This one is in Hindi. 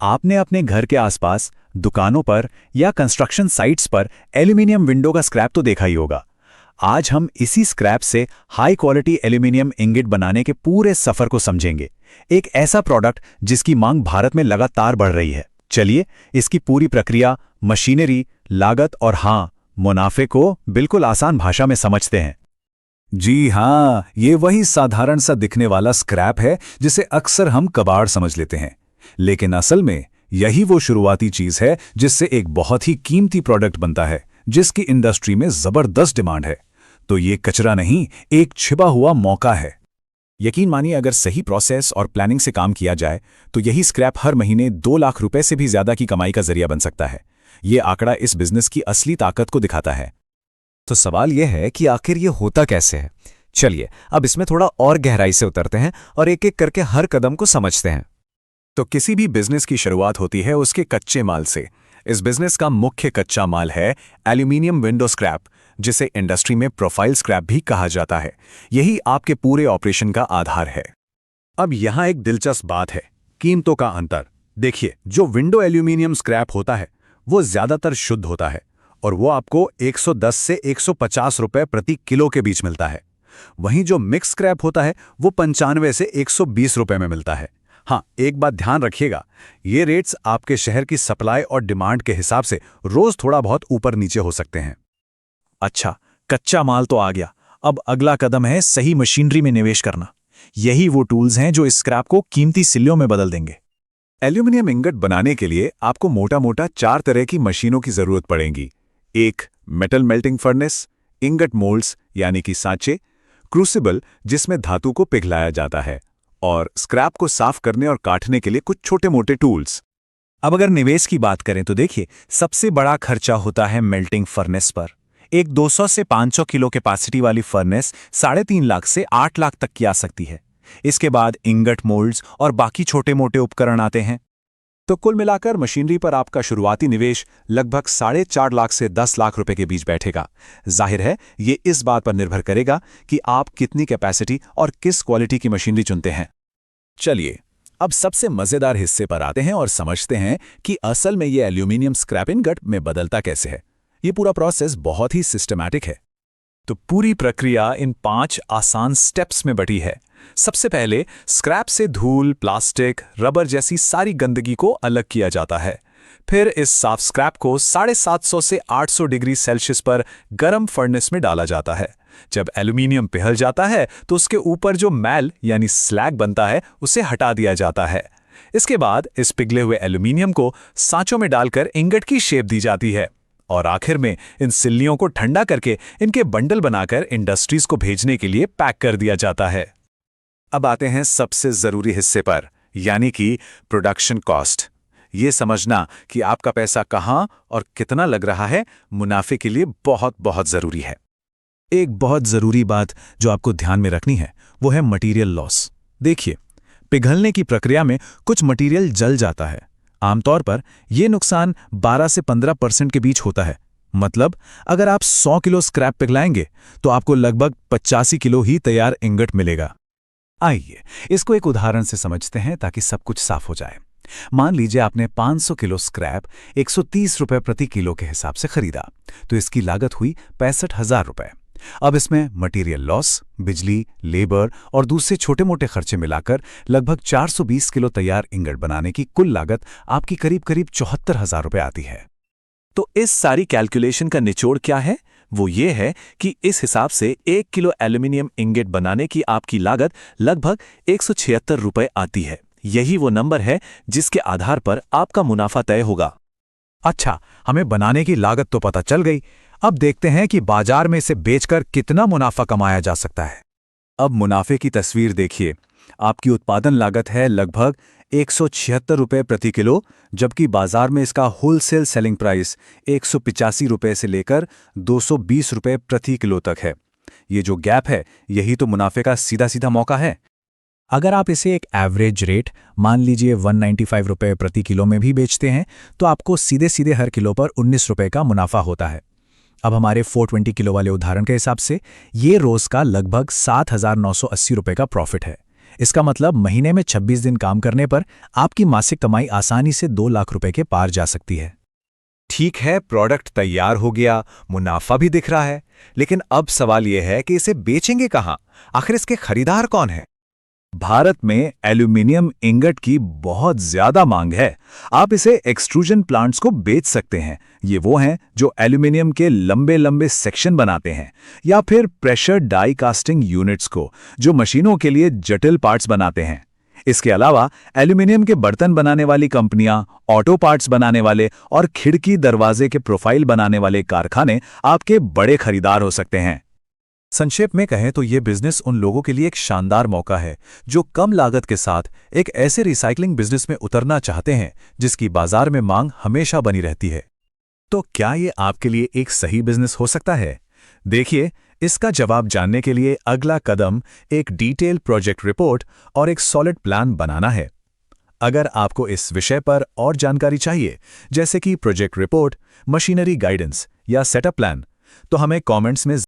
आपने अपने घर के आसपास, दुकानों पर या कंस्ट्रक्शन साइट्स पर एल्यूमिनियम विंडो का स्क्रैप तो देखा ही होगा। आज हम इसी स्क्रैप से हाई क्वालिटी एल्यूमिनियम इंगेट बनाने के पूरे सफर को समझेंगे। एक ऐसा प्रोडक्ट जिसकी मांग भारत में लगातार बढ़ रही है। चलिए इसकी पूरी प्रक्रिया, मशीनरी, लागत और हाँ, मुनाफे को बिल्कुल आसान भाषा में समझते हैं। जी हाँ, ये वही साधारण सा दिखने वाला स्क्रैप है जिसे अक्सर हम कबाड़ समझ लेते हैं, लेकिन असल में यही वो शुरुआती चीज है जिससे एक बहुत ही कीमती प्रोडक्ट बनता है, जिसकी इंडस्ट्री में जबरदस्त डिमांड है। तो ये कचरा नहीं, एक छिपा हुआ मौका है। यकीन मानिए, अगर सही प्रोसेस और प्लानिंग से काम किया जाए तो यही स्क्रैप हर महीने 2 लाख रुपए से भी ज्यादा की कमाई का जरिया बन सकता है। ये आंकड़ा इस बिजनेस की असली ताकत को दिखाता है। तो सवाल यह है कि आखिर ये होता कैसे है। चलिए अब इसमें थोड़ा और गहराई से उतरते हैं और एक एक करके हर कदम को समझते हैं। तो किसी भी बिजनेस की शुरुआत होती है उसके कच्चे माल से। इस बिजनेस का मुख्य कच्चा माल है एल्यूमिनियम विंडो स्क्रैप, जिसे इंडस्ट्री में प्रोफाइल स्क्रैप भी कहा जाता है। यही आपके पूरे ऑपरेशन का आधार है। अब यहाँ एक दिलचस्प बात है, कीमतों का अंतर। देखिए, जो विंडो एल्यूमिनियम स्क्रैप होता है वो ज्यादातर शुद्ध होता है और वो आपको 110 से 150 रुपए प्रति किलो के बीच मिलता है। वहीं जो मिक्स स्क्रैप होता है वो 95 से 120 रुपए में मिलता है। हाँ, एक बात ध्यान रखिएगा, ये रेट्स आपके शहर की सप्लाई और डिमांड के हिसाब से रोज थोड़ा बहुत ऊपर नीचे हो सकते हैं। अच्छा, कच्चा माल तो आ गया। अब अगला कदम है सही मशीनरी में निवेश करना। यही वो टूल्स हैं जो इस स्क्रैप को कीमती सिल्लियों में बदल देंगे। एल्यूमिनियम इंगट बनाने के लिए आपको मोटा मोटा 4 तरह की मशीनों की जरूरत पड़ेगी। एक, metal melting furnace, ingot moulds यानी कि सांचे, क्रूसिबल जिसमें धातु को पिघलाया जाता है, और स्क्रैप को साफ करने और काटने के लिए कुछ छोटे मोटे टूल्स। अब अगर निवेश की बात करें तो देखिए, सबसे बड़ा खर्चा होता है मेल्टिंग फर्नेस पर। एक 200 से 500 किलो कैपेसिटी वाली फर्नेस 3.5 लाख से 8 लाख तक की आ सकती है। इसके बाद इंगट मोल्ड्स और बाकी छोटे मोटे उपकरण आते हैं। तो कुल मिलाकर मशीनरी पर आपका शुरुआती निवेश लगभग 4.5 लाख से 10 लाख रुपए के बीच बैठेगा। जाहिर है, ये इस बात पर निर्भर करेगा कि आप कितनी कैपेसिटी और किस क्वालिटी की मशीनरी चुनते हैं। चलिए अब सबसे मजेदार हिस्से पर आते हैं और समझते हैं कि असल में ये एल्यूमिनियम स्क्रैप इंगट में बदलता कैसे है। ये पूरा प्रोसेस बहुत ही सिस्टमैटिक है। तो पूरी प्रक्रिया इन 5 आसान स्टेप्स में बटी है। सबसे पहले स्क्रैप से धूल, प्लास्टिक, रबर जैसी सारी गंदगी को अलग किया जाता है। फिर इस साफ स्क्रैप को 750 से 800 डिग्री सेल्सियस पर गर्म फर्नेस में डाला जाता है। जब एल्यूमिनियम पिघल जाता है तो उसके ऊपर जो मैल यानी स्लैग बनता है उसे हटा दिया जाता है। इसके बाद इस पिघले हुए एल्यूमिनियम को सांचों में डालकर इंगट की शेप दी जाती है और आखिर में इन सिल्लियों को ठंडा करके इनके बंडल बनाकर इंडस्ट्रीज को भेजने के लिए पैक कर दिया जाता है। अब आते हैं सबसे जरूरी हिस्से पर, यानी कि प्रोडक्शन कॉस्ट। ये समझना कि आपका पैसा कहाँ और कितना लग रहा है मुनाफे के लिए बहुत बहुत जरूरी है। एक बहुत जरूरी बात जो आपको ध्यान में रखनी है वो है मटेरियल लॉस। देखिए, पिघलने की प्रक्रिया में कुछ मटेरियल जल जाता है। आमतौर पर यह नुकसान 12 से 15% के बीच होता है। मतलब अगर आप 100 किलो स्क्रैप पिघलाएंगे तो आपको लगभग 85 किलो ही तैयार इंगट मिलेगा। आइए इसको एक उदाहरण से समझते हैं ताकि सब कुछ साफ हो जाए। मान लीजिए आपने 500 किलो स्क्रैप 130 रुपए प्रति किलो के हिसाब से खरीदा, तो इसकी लागत हुई 65,000 रुपए। अब इसमें मटेरियल लॉस, बिजली, लेबर और दूसरे छोटे मोटे खर्चे मिलाकर लगभग 420 किलो तैयार इंगट बनाने की कुल लागत आपकी करीब करीब 74,000 रुपए आती है। तो इस सारी कैलकुलेशन का निचोड़ क्या है? वो ये है कि इस हिसाब से 1 किलो एल्यूमिनियम इंगेट बनाने की आपकी लागत लगभग 176 रुपए आती है। यही वो नंबर है जिसके आधार पर आपका मुनाफा तय होगा। अच्छा, हमें बनाने की लागत तो पता चल गई। अब देखते हैं कि बाजार में इसे बेचकर कितना मुनाफा कमाया जा सकता है। अब मुनाफे की तस्वीर देखिए। आपकी उत्पादन लागत है लगभग 176 रुपए प्रति किलो, जबकि बाजार में इसका होलसेल सेलिंग प्राइस 185 रुपए से लेकर 220 रुपए प्रति किलो तक है। ये जो गैप है, यही तो मुनाफे का सीधा सीधा मौका है। अगर आप इसे एक एवरेज रेट मान लीजिए 195 रुपए प्रति किलो में भी बेचते हैं तो आपको सीधे सीधे हर किलो पर 19 रुपए का मुनाफा होता है। अब हमारे 420 किलो वाले उदाहरण के हिसाब से ये रोज का लगभग 7,980 रुपए का प्रॉफिट है। इसका मतलब महीने में 26 दिन काम करने पर आपकी मासिक कमाई आसानी से 2 लाख रुपए के पार जा सकती है। ठीक है, प्रोडक्ट तैयार हो गया, मुनाफा भी दिख रहा है, लेकिन अब सवाल यह है कि इसे बेचेंगे कहां? आखिर इसके खरीदार कौन है? भारत में एल्यूमिनियम इंगट की बहुत ज्यादा मांग है। आप इसे एक्सट्रूजन प्लांट्स को बेच सकते हैं। ये वो हैं जो एल्यूमिनियम के लंबे लंबे सेक्शन बनाते हैं, या फिर प्रेशर डाई कास्टिंग यूनिट्स को, जो मशीनों के लिए जटिल पार्ट्स बनाते हैं। इसके अलावा एल्यूमिनियम के बर्तन बनाने वाली कंपनियां, ऑटो पार्ट्स बनाने वाले और खिड़की दरवाजे के प्रोफाइल बनाने वाले कारखाने आपके बड़े खरीदार हो सकते हैं। संक्षेप में कहें तो ये बिजनेस उन लोगों के लिए एक शानदार मौका है जो कम लागत के साथ एक ऐसे रिसाइकलिंग बिजनेस में उतरना चाहते हैं जिसकी बाजार में मांग हमेशा बनी रहती है। तो क्या ये आपके लिए एक सही बिजनेस हो सकता है? देखिए, इसका जवाब जानने के लिए अगला कदम एक डिटेल प्रोजेक्ट रिपोर्ट और एक सॉलिड प्लान बनाना है। अगर आपको इस विषय पर और जानकारी चाहिए, जैसे कि प्रोजेक्ट रिपोर्ट, मशीनरी गाइडेंस या सेटअप प्लान, तो हमें कमेंट्स में